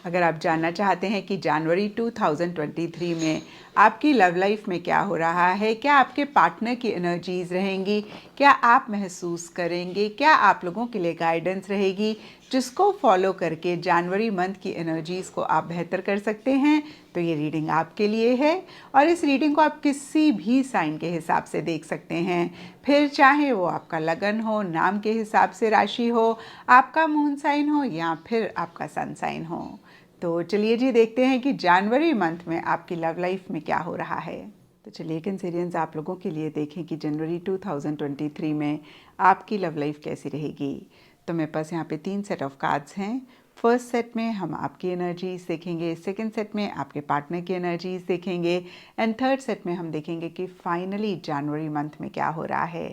अगर आप जानना चाहते हैं कि जनवरी 2023 में आपकी लव लाइफ में क्या हो रहा है, क्या आपके पार्टनर की एनर्जीज रहेंगी, क्या आप महसूस करेंगे, क्या आप लोगों के लिए गाइडेंस रहेगी जिसको फॉलो करके जनवरी मंथ की एनर्जीज को आप बेहतर कर सकते हैं, तो ये रीडिंग आपके लिए है। और इस रीडिंग को आप किसी भी साइन के हिसाब से देख सकते हैं, फिर चाहे वो आपका लगन हो, नाम के हिसाब से राशि हो, आपका मून साइन हो या फिर आपका सन साइन हो। तो चलिए जी देखते हैं कि जनवरी मंथ में आपकी लव लाइफ में क्या हो रहा है। तो चलिए कैंसेरियंस, आप लोगों के लिए देखें कि जनवरी 2023 में आपकी लव लाइफ कैसी रहेगी। तो मेरे पास यहाँ पे 3 सेट ऑफ कार्ड्स हैं। फर्स्ट सेट में हम आपकी एनर्जीज देखेंगे, सेकंड सेट में आपके पार्टनर की एनर्जीज देखेंगे एंड थर्ड सेट में हम देखेंगे कि फाइनली जनवरी मंथ में क्या हो रहा है।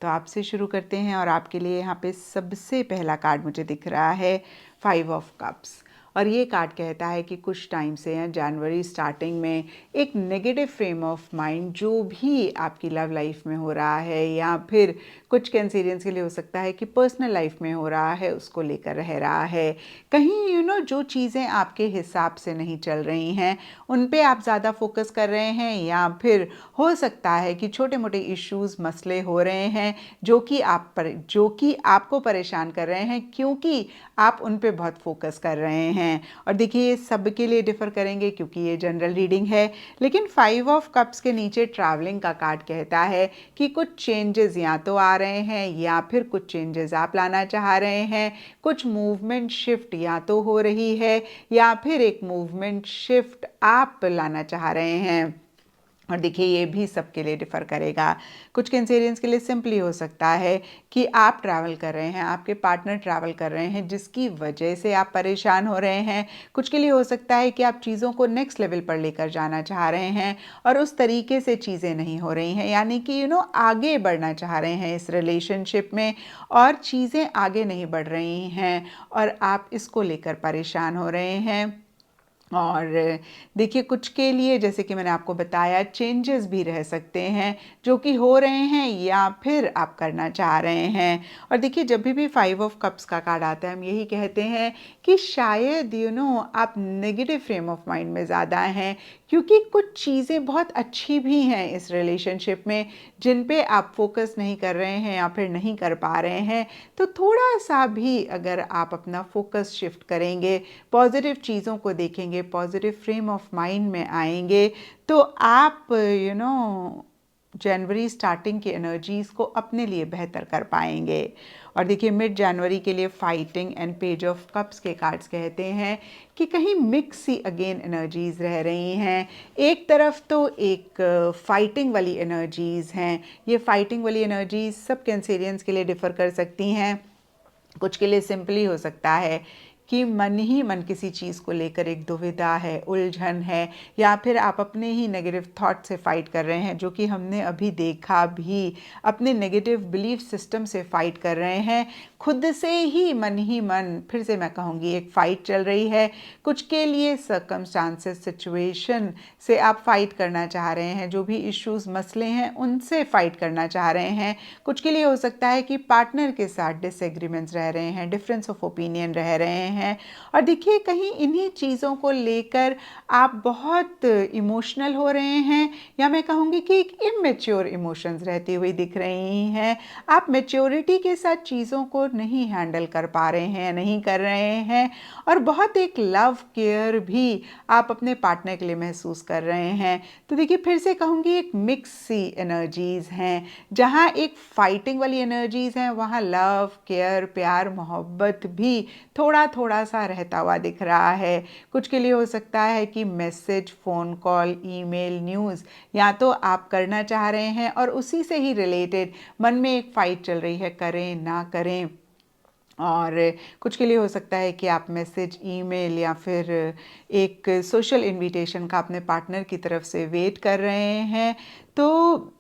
तो आपसे शुरू करते हैं और आपके लिए यहाँ पे सबसे पहला कार्ड मुझे दिख रहा है 5 ऑफ कप्स। और ये कार्ड कहता है कि कुछ टाइम से या जनवरी स्टार्टिंग में एक नेगेटिव फ्रेम ऑफ माइंड जो भी आपकी लव लाइफ में हो रहा है या फिर कुछ कैंसेरियंस के लिए हो सकता है कि पर्सनल लाइफ में हो रहा है, उसको लेकर रह रहा है। कहीं जो चीज़ें आपके हिसाब से नहीं चल रही हैं उन पे आप ज़्यादा फोकस कर रहे हैं, या फिर हो सकता है कि छोटे मोटे इश्यूज मसले हो रहे हैं जो कि आपको परेशान कर रहे हैं क्योंकि आप उन पे बहुत फोकस कर रहे हैं। और देखिए, ये सब के लिए डिफ़र करेंगे क्योंकि ये जनरल रीडिंग है, लेकिन 5 ऑफ कप्स के नीचे ट्रैवलिंग का कार्ड कहता है कि कुछ चेंजेस या तो आ रहे हैं या फिर कुछ चेंजेस आप लाना चाह रहे हैं। कुछ मूवमेंट शिफ्ट या तो हो रही है या फिर एक मूवमेंट शिफ्ट आप लाना चाह रहे हैं। और देखिए, ये भी सबके लिए डिफ़र करेगा। कुछ कैंसेरियंस के लिए सिंपली हो सकता है कि आप ट्रैवल कर रहे हैं, आपके पार्टनर ट्रैवल कर रहे हैं जिसकी वजह से आप परेशान हो रहे हैं। कुछ के लिए हो सकता है कि आप चीज़ों को नेक्स्ट लेवल पर लेकर जाना चाह रहे हैं और उस तरीके से चीज़ें नहीं हो रही हैं, यानी कि आगे बढ़ना चाह रहे हैं इस रिलेशनशिप में और चीज़ें आगे नहीं बढ़ रही हैं और आप इसको लेकर परेशान हो रहे हैं। और देखिए, कुछ के लिए जैसे कि मैंने आपको बताया चेंजेस भी रह सकते हैं जो कि हो रहे हैं या फिर आप करना चाह रहे हैं। और देखिए, जब भी 5 ऑफ कप्स का कार्ड आता है हम यही कहते हैं कि शायद आप नेगेटिव फ्रेम ऑफ माइंड में ज़्यादा हैं क्योंकि कुछ चीज़ें बहुत अच्छी भी हैं इस रिलेशनशिप में जिन पे आप फोकस नहीं कर रहे हैं या फिर नहीं कर पा रहे हैं। तो थोड़ा सा भी अगर आप अपना फोकस शिफ्ट करेंगे, पॉजिटिव चीज़ों को देखेंगे, पॉजिटिव फ्रेम ऑफ माइंड में आएंगे, तो आप जनवरी स्टार्टिंग की एनर्जीज़ को अपने लिए बेहतर कर पाएंगे। और देखिए, मिड जनवरी के लिए fighting and page of cups के कार्ड्स कहते हैं कि कहीं मिक्स सी अगेन एनर्जीज़ रह रही हैं। एक तरफ तो एक फाइटिंग वाली एनर्जीज़ हैं, ये फाइटिंग वाली एनर्जीज़ सब कैंसेरियंस के लिए डिफ़र कर सकती हैं। कुछ के लिए सिंपली हो सकता है कि मन ही मन किसी चीज़ को लेकर एक दुविधा है, उलझन है, या फिर आप अपने ही नेगेटिव थॉट से फाइट कर रहे हैं, जो कि हमने अभी देखा भी, अपने नेगेटिव बिलीफ सिस्टम से फाइट कर रहे हैं। खुद से ही मन, फिर से मैं कहूँगी, एक फ़ाइट चल रही है। कुछ के लिए सर्कमस्टांसेस, सिचुएशन से आप फाइट करना चाह रहे हैं, जो भी इश्यूज़ मसले हैं उनसे फाइट करना चाह रहे हैं। कुछ के लिए हो सकता है कि पार्टनर के साथ डिसएग्रीमेंट्स रह रहे हैं, डिफरेंस ऑफ ओपिनियन रह रहे हैं। और देखिए, कहीं इन्हीं चीज़ों को लेकर आप बहुत इमोशनल हो रहे हैं, या मैं कहूँगी कि एक इमेच्योर इमोशंस रहती हुई दिख रही हैं। आप मैच्योरिटी के साथ चीज़ों को नहीं हैंडल कर पा रहे हैं, नहीं कर रहे हैं, और बहुत एक लव केयर भी आप अपने पार्टनर के लिए महसूस कर रहे हैं। तो देखिए, फिर से कहूँगी, एक मिक्स सी एनर्जीज़ हैं। जहाँ एक फाइटिंग वाली एनर्जीज़ हैं, वहाँ लव केयर, प्यार, मोहब्बत भी थोड़ा थोड़ा सा रहता हुआ दिख रहा है। कुछ के लिए हो सकता है कि message, phone call, email, news या तो आप करना चाह रहे हैं और उसी से ही रिलेटेड मन में एक फ़ाइट चल रही है, करें ना करें। और कुछ के लिए हो सकता है कि आप मैसेज, ईमेल या फिर एक सोशल इनविटेशन का अपने पार्टनर की तरफ से वेट कर रहे हैं। तो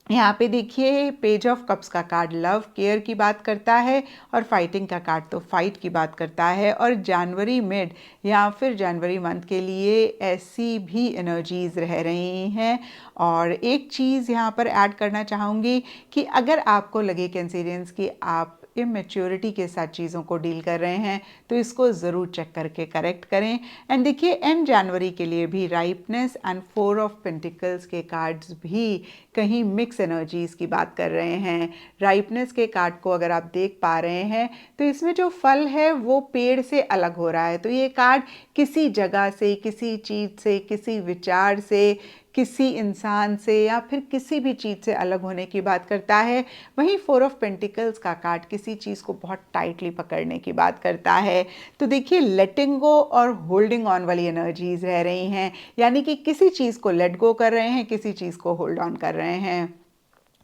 यहाँ पे देखिए, पेज ऑफ कप्स का कार्ड लव केयर की बात करता है और फाइटिंग का कार्ड तो फाइट की बात करता है। और जनवरी मिड या फिर जनवरी मंथ के लिए ऐसी भी एनर्जीज़ रह रही हैं। और एक चीज़ यहाँ पर ऐड करना चाहूँगी कि अगर आपको लगे कैंसेरियंस कि आप इमेच्योरिटी के साथ चीज़ों को डील कर रहे हैं तो इसको ज़रूर चेक करके करेक्ट करें। एंड देखिए एंड जनवरी के लिए भी राइपनेस एंड 4 ऑफ पेंटिकल्स के कार्ड्स भी कहीं मिक्स एनर्जीज़ की बात कर रहे हैं। राइपनेस के कार्ड को अगर आप देख पा रहे हैं तो इसमें जो फल है वो पेड़ से अलग हो रहा है। तो ये कार्ड किसी जगह से, किसी चीज़ से, किसी विचार से, किसी इंसान से या फिर किसी भी चीज़ से अलग होने की बात करता है। वहीं 4 ऑफ पेंटिकल्स का कार्ड किसी चीज़ को बहुत टाइटली पकड़ने की बात करता है। तो देखिए लेटिंग गो और होल्डिंग ऑन वाली एनर्जीज रह रही हैं, यानी कि किसी चीज़ को लेट गो कर रहे हैं, किसी चीज़ को होल्ड ऑन कर रहे हैं।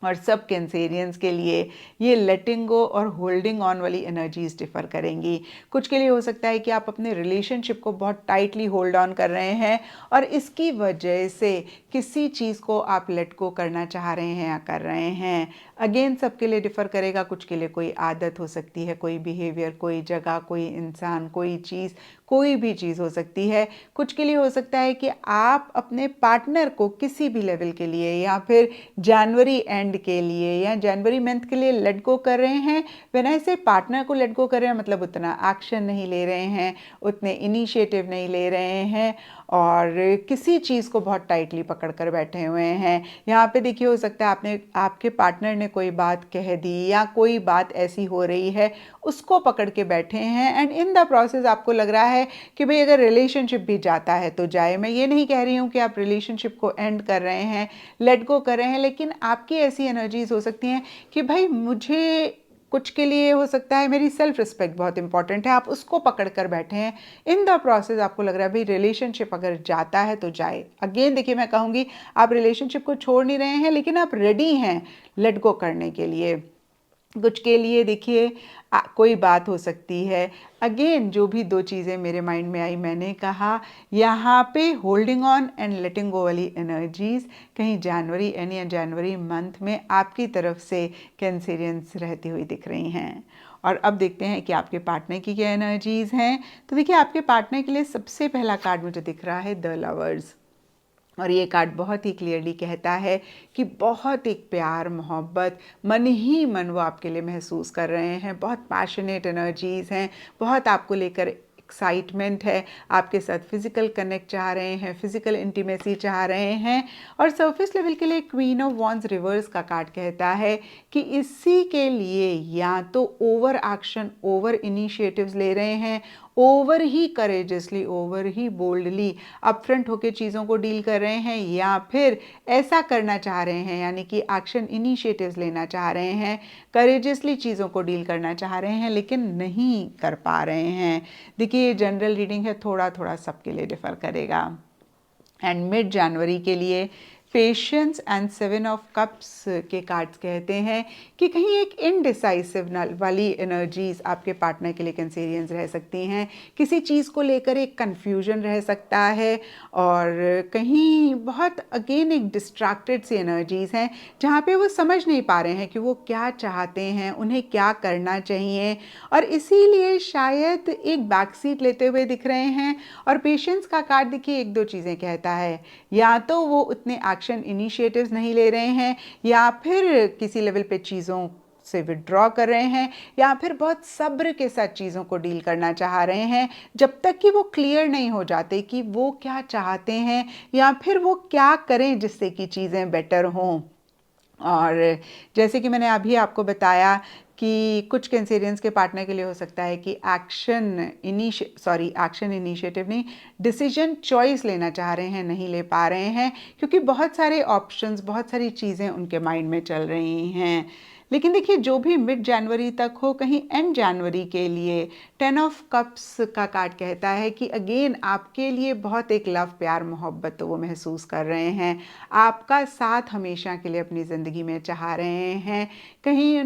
और सब कैंसेरियंस के लिए ये लेटिंग गो और होल्डिंग ऑन वाली एनर्जीज डिफ़र करेंगी। कुछ के लिए हो सकता है कि आप अपने रिलेशनशिप को बहुत टाइटली होल्ड ऑन कर रहे हैं और इसकी वजह से किसी चीज़ को आप लेट गो करना चाह रहे हैं या कर रहे हैं। अगेन सबके लिए डिफ़र करेगा। कुछ के लिए कोई आदत हो सकती है, कोई बिहेवियर, कोई जगह, कोई इंसान, कोई चीज़, कोई भी चीज़ हो सकती है। कुछ के लिए हो सकता है कि आप अपने पार्टनर को किसी भी लेवल के लिए या फिर जनवरी एंड के लिए या जनवरी मंथ के लिए लेट गो कर रहे हैं। व्हेन आई से पार्टनर को लेट गो कर रहे हैं मतलब उतना एक्शन नहीं ले रहे हैं, उतने इनिशिएटिव नहीं ले रहे हैं और किसी चीज़ को बहुत टाइटली पकड़ कर बैठे हुए हैं। यहाँ पे देखिए हो सकता है आपके पार्टनर ने कोई बात कह दी या कोई बात ऐसी हो रही है उसको पकड़ के बैठे हैं एंड इन द प्रोसेस आपको लग रहा है कि भाई अगर रिलेशनशिप भी जाता है तो जाए। मैं ये नहीं कह रही हूँ कि आप रिलेशनशिप को एंड कर रहे हैं, लेट गो कर रहे हैं, लेकिन आपकी ऐसी एनर्जीज हो सकती हैं कि भाई मुझे कुछ के लिए हो सकता है मेरी सेल्फ रिस्पेक्ट बहुत इंपॉर्टेंट है, आप उसको पकड़ कर बैठे हैं। इन द प्रोसेस आपको लग रहा है भाई रिलेशनशिप अगर जाता है तो जाए। अगेन देखिए मैं कहूँगी आप रिलेशनशिप को छोड़ नहीं रहे हैं लेकिन आप रेडी हैं लेट गो करने के लिए। कुछ के लिए देखिए कोई बात हो सकती है। अगेन जो भी दो चीज़ें मेरे माइंड में आई मैंने कहा यहाँ पे होल्डिंग ऑन एंड लेटिंग गो वाली एनर्जीज कहीं जनवरी एंड या जनवरी मंथ में आपकी तरफ से कैंसेरियंस रहती हुई दिख रही हैं। और अब देखते हैं कि आपके पार्टनर की क्या एनर्जीज हैं। तो देखिए आपके पार्टनर के लिए सबसे पहला कार्ड मुझे दिख रहा है द लवर्स और ये कार्ड बहुत ही क्लियरली कहता है कि बहुत एक प्यार मोहब्बत मन ही मन वो आपके लिए महसूस कर रहे हैं। बहुत पैशनेट एनर्जीज़ हैं, बहुत आपको लेकर एक्साइटमेंट है, आपके साथ फिज़िकल कनेक्ट चाह रहे हैं, फिज़िकल इंटीमेसी चाह रहे हैं। और सरफेस लेवल के लिए क्वीन ऑफ वॉन्ड्स रिवर्स का कार्ड कहता है कि इसी के लिए या तो ओवर एक्शन, ओवर इनिशिएटिव्स ले रहे हैं, ओवर ही करेजसली, ओवर ही बोल्डली अपफ्रंट होकर चीज़ों को डील कर रहे हैं, या फिर ऐसा करना चाह रहे हैं यानी कि एक्शन इनिशिएटिव्स लेना चाह रहे हैं, करेजसली चीज़ों को डील करना चाह रहे हैं लेकिन नहीं कर पा रहे हैं। देखिए ये जनरल रीडिंग है, थोड़ा थोड़ा सबके लिए डिफ़र करेगा। एंड मिड जनवरी के लिए पेशेंस एंड 7 ऑफ कप्स के कार्ड्स कहते हैं कि कहीं एक इनडिसाइसिव वाली एनर्जीज आपके पार्टनर के लिए कैंसेरियंस रह सकती हैं। किसी चीज़ को लेकर एक कन्फ्यूजन रह सकता है और कहीं बहुत अगेन एक डिस्ट्रैक्टेड सी एनर्जीज हैं जहाँ पे वो समझ नहीं पा रहे हैं कि वो क्या चाहते हैं, उन्हें क्या करना चाहिए और इसीलिए शायद एक बैक सीट लेते हुए दिख रहे हैं। और पेशेंस का कार्ड देखिए एक दो चीज़ें कहता है, या तो वो उतने एक्शन इनिशिएटिव्स नहीं ले रहे हैं या फिर किसी लेवल पे चीज़ों से विड्रॉ कर रहे हैं या फिर बहुत सब्र के साथ चीज़ों को डील करना चाह रहे हैं जब तक कि वो क्लियर नहीं हो जाते कि वो क्या चाहते हैं या फिर वो क्या करें जिससे कि चीज़ें बेटर हों। और जैसे कि मैंने अभी आपको बताया कि कुछ कैंसेरियंस के पार्टनर के लिए हो सकता है कि एक्शन इनिशिएटिव नहीं, डिसीजन चॉइस लेना चाह रहे हैं, नहीं ले पा रहे हैं क्योंकि बहुत सारे ऑप्शंस, बहुत सारी चीज़ें उनके माइंड में चल रही हैं। लेकिन देखिए जो भी मिड जनवरी तक हो, कहीं एंड जनवरी के लिए 10 ऑफ कप्स का कार्ड कहता है कि अगेन आपके लिए बहुत एक लव, प्यार, मोहब्बत तो वो महसूस कर रहे हैं, आपका साथ हमेशा के लिए अपनी ज़िंदगी में चाह रहे हैं। कहीं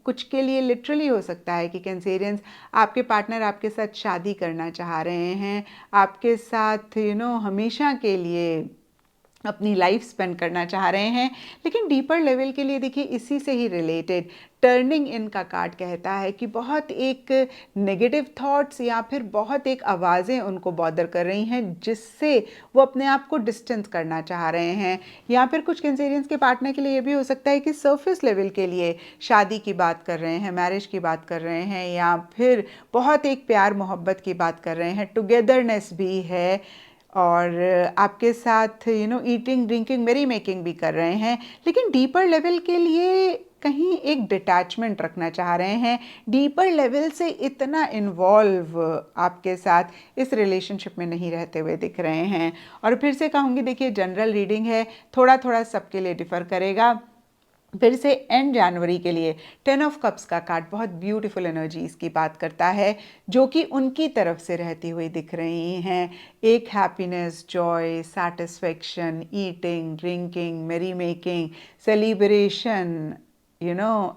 कुछ के लिए लिटरली हो सकता है कि कैंसेरियंस आपके पार्टनर आपके साथ शादी करना चाह रहे हैं, आपके साथ हमेशा के लिए अपनी लाइफ स्पेंड करना चाह रहे हैं। लेकिन डीपर लेवल के लिए देखिए इसी से ही रिलेटेड टर्निंग इन का कार्ड कहता है कि बहुत एक नेगेटिव थॉट्स या फिर बहुत एक आवाज़ें उनको बॉदर कर रही हैं, जिससे वो अपने आप को डिस्टेंस करना चाह रहे हैं। या फिर कुछ कैंसेरियंस के पार्टनर के लिए ये भी हो सकता है कि सरफेस लेवल के लिए शादी की बात कर रहे हैं, मैरिज की बात कर रहे हैं, या फिर बहुत एक प्यार मोहब्बत की बात कर रहे हैं, टुगेदरनेस भी है, और आपके साथ ईटिंग ड्रिंकिंग मेरी मेकिंग भी कर रहे हैं। लेकिन डीपर लेवल के लिए कहीं एक डिटैचमेंट रखना चाह रहे हैं, डीपर लेवल से इतना इन्वॉल्व आपके साथ इस रिलेशनशिप में नहीं रहते हुए दिख रहे हैं। और फिर से कहूँगी, देखिए जनरल रीडिंग है, थोड़ा थोड़ा सबके लिए डिफ़र करेगा। फिर से एंड जनवरी के लिए 10 ऑफ कप्स का कार्ड बहुत ब्यूटीफुल एनर्जीज की बात करता है, जो कि उनकी तरफ से रहती हुई दिख रही हैं। एक happiness, Joy, satisfaction, eating, drinking, मेरी मेकिंग, सेलिब्रेशन,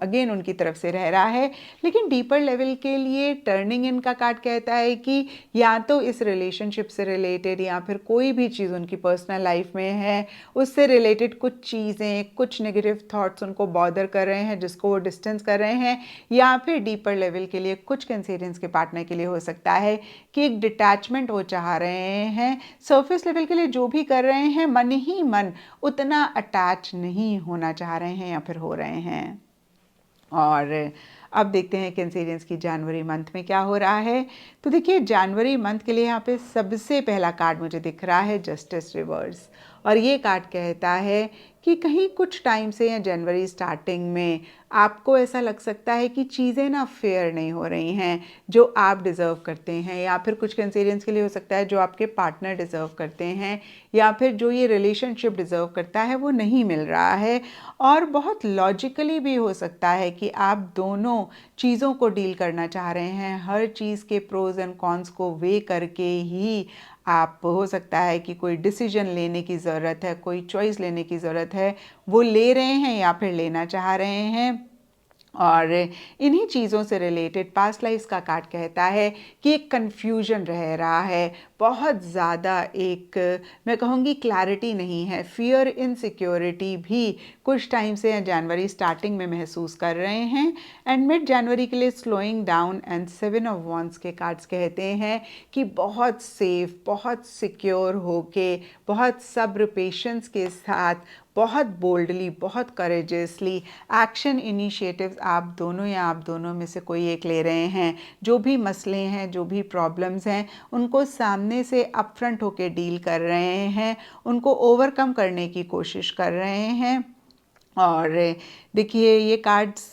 अगेन उनकी तरफ से रह रहा है। लेकिन डीपर लेवल के लिए टर्निंग इन का कार्ड कहता है कि या तो इस रिलेशनशिप से रिलेटेड या फिर कोई भी चीज़ उनकी पर्सनल लाइफ में है, उससे रिलेटेड कुछ चीज़ें, कुछ नेगेटिव थॉट्स उनको बॉदर कर रहे हैं, जिसको वो डिस्टेंस कर रहे हैं। या फिर डीपर लेवल के लिए कुछ कैंसेरियंस के पार्टनर के लिए हो सकता है कि एक डिटैचमेंट वो चाह रहे हैं। सरफेस लेवल के लिए जो भी कर रहे हैं, मन ही मन उतना अटैच नहीं होना चाह रहे हैं या फिर हो रहे हैं। और अब देखते हैं कैंसेरियंस की जनवरी मंथ में क्या हो रहा है। तो देखिए जनवरी मंथ के लिए यहाँ पे सबसे पहला कार्ड मुझे दिख रहा है जस्टिस रिवर्स, और ये कार्ड कहता है कि कहीं कुछ टाइम से या जनवरी स्टार्टिंग में आपको ऐसा लग सकता है कि चीज़ें ना फेयर नहीं हो रही हैं जो आप डिज़र्व करते हैं, या फिर कुछ कैंसेरियंस के लिए हो सकता है जो आपके पार्टनर डिज़र्व करते हैं, या फिर जो ये रिलेशनशिप डिज़र्व करता है वो नहीं मिल रहा है। और बहुत लॉजिकली भी हो सकता है कि आप दोनों चीज़ों को डील करना चाह रहे हैं, हर चीज़ के प्रोज एंड कॉन्स को वे करके ही आप, हो सकता है कि कोई डिसीजन लेने की ज़रूरत है, कोई चॉइस लेने की ज़रूरत है, वो ले रहे हैं या फिर लेना चाह रहे हैं। और इन्हीं चीज़ों से रिलेटेड पास्ट लाइफ्स का कार्ड कहता है कि एक कन्फ्यूजन रह रहा है, बहुत ज़्यादा एक, मैं कहूँगी क्लैरिटी नहीं है, फियर, इनसिक्योरिटी भी कुछ टाइम से या जनवरी स्टार्टिंग में महसूस कर रहे हैं। एंड मिड जनवरी के लिए slowing down and 7 of wands के कार्ड्स कहते हैं कि बहुत सेफ, बहुत सिक्योर होके, बहुत सब्र, पेशेंस के साथ, बहुत बोल्डली, बहुत करेजियसली एक्शन इनिशिएटिव्स आप दोनों या आप दोनों में से कोई एक ले रहे हैं। जो भी मसले हैं, जो भी प्रॉब्लम्स हैं, उनको सामने से अपफ्रंट होके डील कर रहे हैं, उनको ओवरकम करने की कोशिश कर रहे हैं। और देखिए ये कार्ड्स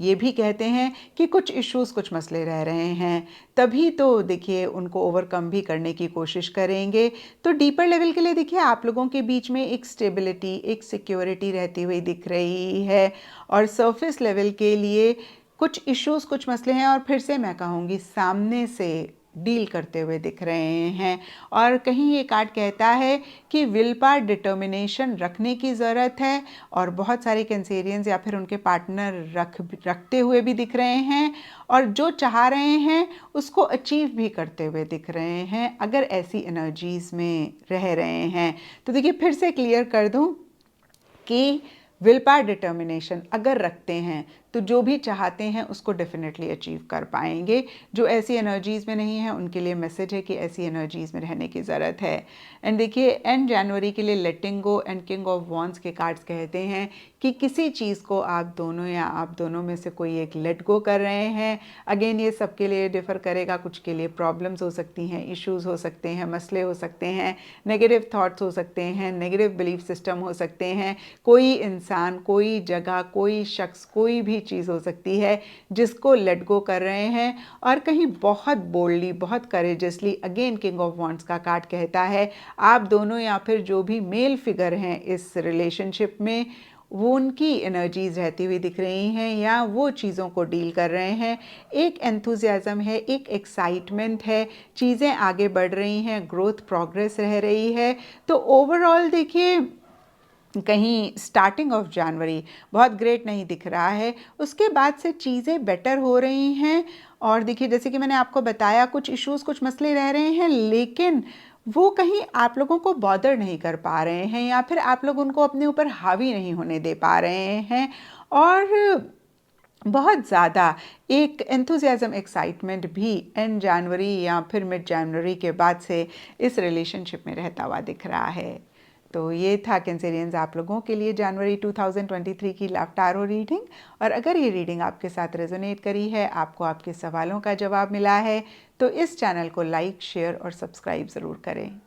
ये भी कहते हैं कि कुछ इश्यूज़, कुछ मसले रह रहे हैं, तभी तो देखिए उनको ओवरकम भी करने की कोशिश करेंगे। तो डीपर लेवल के लिए देखिए आप लोगों के बीच में एक स्टेबिलिटी, एक सिक्योरिटी रहती हुई दिख रही है। और सरफेस लेवल के लिए कुछ इश्यूज़, कुछ मसले हैं, और फिर से मैं कहूँगी सामने से डील करते हुए दिख रहे हैं। और कहीं ये कार्ड कहता है कि विल पावर, डिटर्मिनेशन रखने की ज़रूरत है, और बहुत सारे कैंसेरियंस या फिर उनके पार्टनर रखते हुए भी दिख रहे हैं, और जो चाह रहे हैं उसको अचीव भी करते हुए दिख रहे हैं, अगर ऐसी एनर्जीज़ में रह रहे हैं। तो देखिए फिर से क्लियर कर दूं कि विल पावर, डिटर्मिनेशन अगर रखते हैं तो जो भी चाहते हैं उसको डेफिनेटली अचीव कर पाएंगे। जो ऐसी एनर्जीज़ में नहीं है उनके लिए मैसेज है कि ऐसी एनर्जीज़ में रहने की ज़रूरत है। एंड देखिए एंड जनवरी के लिए letting go and king of wands के कार्ड्स कहते हैं कि किसी चीज़ को आप दोनों या आप दोनों में से कोई एक लेट गो कर रहे हैं। अगेन ये सबके लिए डिफ़र करेगा, कुछ के लिए प्रॉब्लम्स हो सकती हैं, इश्यूज़ हो सकते हैं, मसले हो सकते हैं, नेगेटिव थॉट्स हो सकते हैं, नेगेटिव बिलीफ सिस्टम हो सकते हैं, कोई इंसान, कोई जगह, कोई शख्स, कोई भी चीज़ हो सकती है जिसको लेट गो कर रहे हैं। और कहीं बहुत बोल्डली, बहुत courageously, again king of wands का कार्ड कहता है आप दोनों या फिर जो भी मेल फिगर हैं इस रिलेशनशिप में, वो उनकी एनर्जीज रहती हुई दिख रही हैं या वो चीज़ों को डील कर रहे हैं। एक एंथुजियाज़म है, एक एक्साइटमेंट है, चीज़ें आगे बढ़ रही हैं, ग्रोथ, प्रोग्रेस रह रही है। तो ओवरऑल देखिए कहीं स्टार्टिंग ऑफ जनवरी बहुत ग्रेट नहीं दिख रहा है, उसके बाद से चीज़ें बेटर हो रही हैं। और देखिए जैसे कि मैंने आपको बताया कुछ इश्यूज़, कुछ मसले रह रहे हैं, लेकिन वो कहीं आप लोगों को बॉदर नहीं कर पा रहे हैं या फिर आप लोग उनको अपने ऊपर हावी नहीं होने दे पा रहे हैं, और बहुत ज़्यादा एक एंथुसियाज़म एक्साइटमेंट भी एंड जनवरी या फिर मिड जनवरी के बाद से इस रिलेशनशिप में रहता हुआ दिख रहा है। तो ये था कैंसेरियंस आप लोगों के लिए जनवरी 2023 की लव टारो रीडिंग। और अगर ये रीडिंग आपके साथ रेजोनेट करी है, आपको आपके सवालों का जवाब मिला है, तो इस चैनल को लाइक, शेयर और सब्सक्राइब ज़रूर करें।